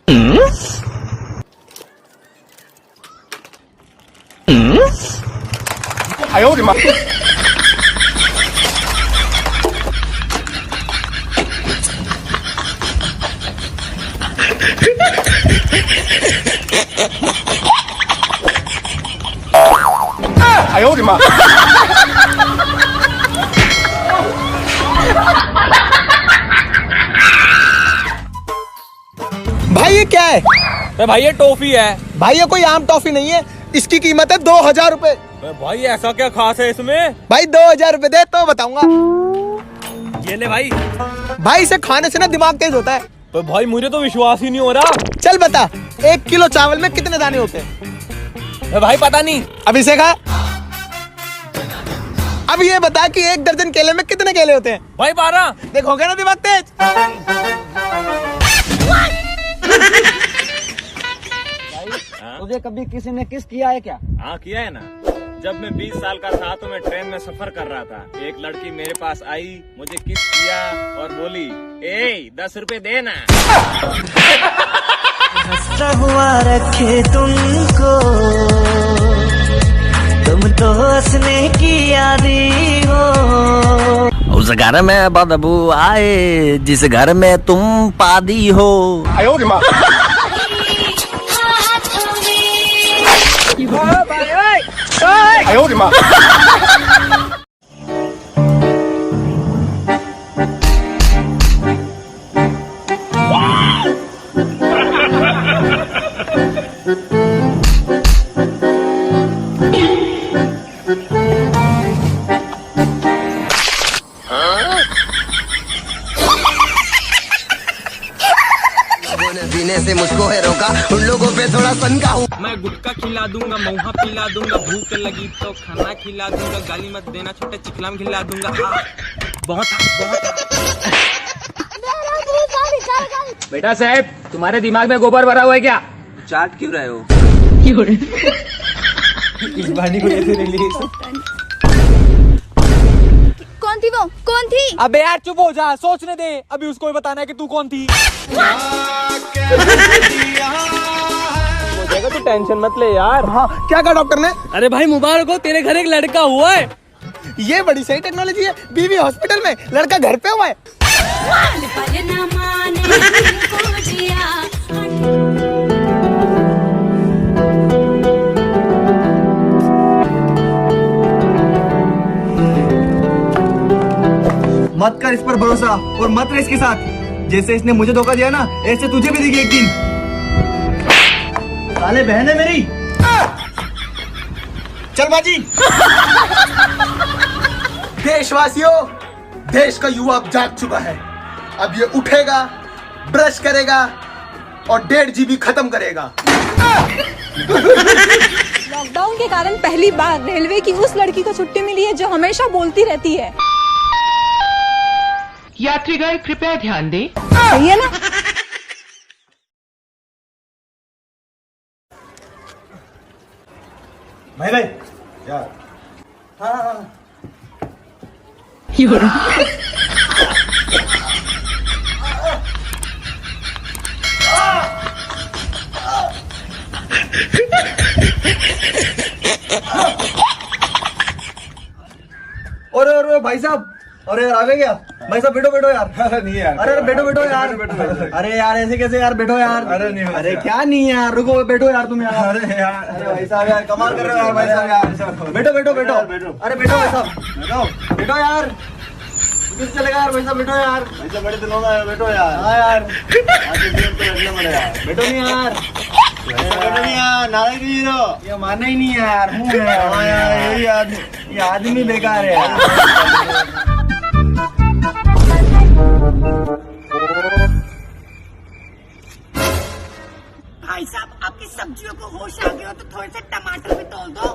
哎呦我的妈！ 哎呦我的妈！ भाई ये क्या है? तो भाई ये टॉफी है। भाई ये कोई आम टॉफी नहीं है, इसकी कीमत है 2000 रुपए। तो भाई ऐसा क्या खास है इसमें? भाई 2000 रुपए दे तो बताऊंगा। ये ले भाई। भाई इसे खाने से ना दिमाग तेज होता है। तो भाई मुझे तो विश्वास ही नहीं हो रहा। चल बता, 1 किलो चावल में कितने दाने होते हैं? तो भाई पता नहीं। अब इसे खा। अब ये बता कि 1 दर्जन केले में कितने केले होते हैं? भाई 12। देखो गया ना दिमाग तेज। तुझे कभी किसी ने किस किया है क्या? हाँ किया है ना। जब मैं 20 साल का था तो मैं ट्रेन में सफर कर रहा था। एक लड़की मेरे पास आई, मुझे किस किया और बोली, ए 10 रुपए दे ना। हंसता हुआ रखे तुमको, तुम तो हंसने की आदी हो। उस घर में बदबू आए जिस घर में तुम पादी हो। 哎呦我的妈！ 哎呦我的妈！ जीने से मुझको है रोका, उन लोगों पे थोड़ा सनका हूँ। मैं गुटखा खिला दूंगा, महुआ पिला दूंगा, भूख लगी तो खाना खिला दूंगा, गाली मत देना छोटे चिकलाम खिला दूंगा। बहुत बेटा साहब, तुम्हारे दिमाग में गोबर भरा हुआ है क्या? चाट क्यों रहे हो? इस बानी को ऐसे रिलीज। कौन थी वो? कौन थी? अबे यार चुप हो जा, सोचने दे। अभी उसको भी बताना है कि तू कौन थी। तू टेंशन मत ले यार। हाँ, क्या कहा डॉक्टर ने? अरे भाई मुबारक हो, तेरे घर एक लड़का हुआ है। ये बड़ी सही टेक्नोलॉजी है। बीवी हॉस्पिटल में, लड़का घर पे हुआ है। मत कर इस पर भरोसा और मत रह इसके साथ। जैसे इसने मुझे धोखा दिया ना, ऐसे तुझे भी देगी एक दिन। साले बहन है मेरी। चल बाजी। देशवासियों, देश का युवा अब जाग चुका है। अब ये उठेगा, ब्रश करेगा और 1.5 GB खत्म करेगा। लॉकडाउन के कारण पहली बार रेलवे की उस लड़की को छुट्टी मिली है जो हमेशा बोलती रहती है। यात्रीगण कृपया ध्यान दें। सही है ना? भाई भाई यार। हाँ। और भाई साहब, अरे यार आ गए क्या? भाई साहब बैठो बैठो यार। अरे नहीं यार। अरे बैठो बैठो यार। अरे यार ऐसे कैसे यार, बैठो यार। अरे नहीं, अरे क्या नहीं यार, रुको बैठो यार तुम यार। अरे यार। अरे भाई साहब यार कमाल कर रहे हो यार भाई साहब यार। बैठो बैठो बैठो। अरे बैठो भाई साहब, बैठो यार। किस चलेगा यार भाई साहब, बैठो यार। भाई साहब बड़े दिनों में बैठो यार। हाँ यार, आज दिन तो बैठना पड़ेगा। बैठो नहीं यार। बैठो नहीं यार, नाराज नहीं हो। ये मानना ही नहीं है यार। मुंह है हाँ यार, यही ये आदमी बेकार है यार। भाई साहब, आपकी सब्जियों को होश आ गया हो तो थोड़े से टमाटर भी तोल दो।